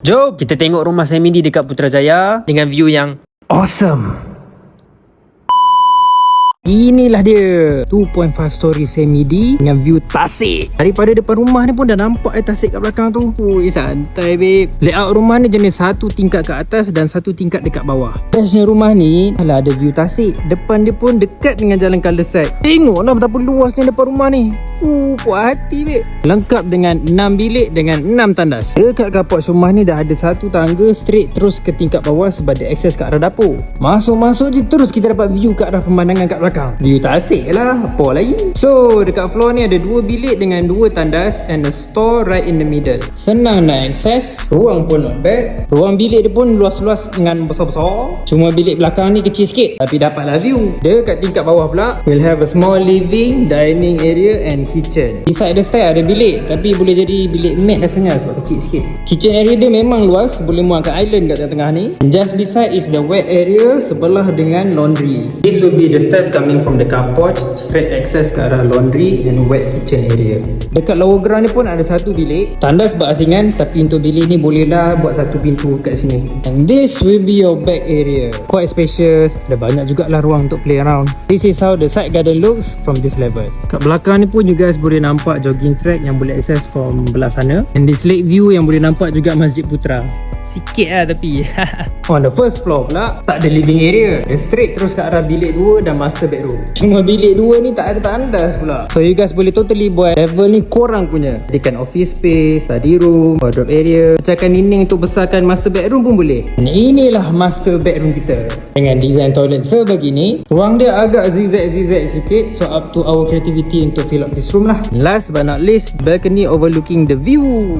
Jom kita tengok rumah Semidi dekat Putrajaya dengan view yang awesome. Inilah dia 2.5 story Semidi dengan view Tasik. Daripada depan rumah ni pun dah nampak Tasik kat belakang tu. Ui, santai babe. Layout rumah ni jenis satu tingkat kat atas dan satu tingkat dekat bawah. Bestnya rumah ni adalah ada view Tasik. Depan dia pun dekat dengan jalan Kalesat. Tengoklah betapa luasnya depan rumah ni. Puas hati babe. Lengkap dengan 6 bilik dengan 6 tandas. Dekat carport rumah ni dah ada satu tangga straight terus ke tingkat bawah sebagai akses ke arah dapur. Masuk-masuk je terus kita dapat view ke arah pemandangan kat belakang. View Tasik lah, apa lagi. So dekat floor ni ada 2 bilik dengan 2 tandas and a store right in the middle. Senang nak akses. Ruang pun not bad. Ruang bilik dia pun luas-luas dengan besar-besar. Cuma bilik belakang ni kecil sikit, tapi dapatlah view. Dekat tingkat bawah pula we'll have a small living, dining area and kitchen. Beside the stair ada bilik, tapi boleh jadi bilik maid rasanya sebab kecil sikit. Kitchen area dia memang luas, boleh muat kat island kat tengah ni. Just beside is the wet area sebelah dengan laundry. This will be the stairs coming from the car porch, straight access ke arah laundry and wet kitchen area. Dekat lower ground ni pun ada satu bilik, tandas berasingan, tapi untuk bilik ni bolehlah buat satu pintu kat sini. And this will be your back area. Quite spacious, ada banyak jugalah ruang untuk play around. This is how the side garden looks from this level. Kat belakang ni pun you guys boleh nampak jogging track yang boleh access from belah sana. And this lake view yang boleh nampak juga Masjid Putra. Sikit lah tapi on the first floor pula tak ada living area. Dia straight terus ke arah bilik 2 dan master bedroom. Cuma bilik 2 ni tak ada tandas pula. So you guys boleh totally buat level ni korang punya. Jadikan office space, study room, wardrobe area. Pecahkan dinding untuk besarkan master bedroom pun boleh. Dan inilah master bedroom kita dengan design toilet sebegini. Ruang dia agak zigzag sikit, so up to our creativity untuk fill up this room lah. Last but not least, balcony overlooking the view.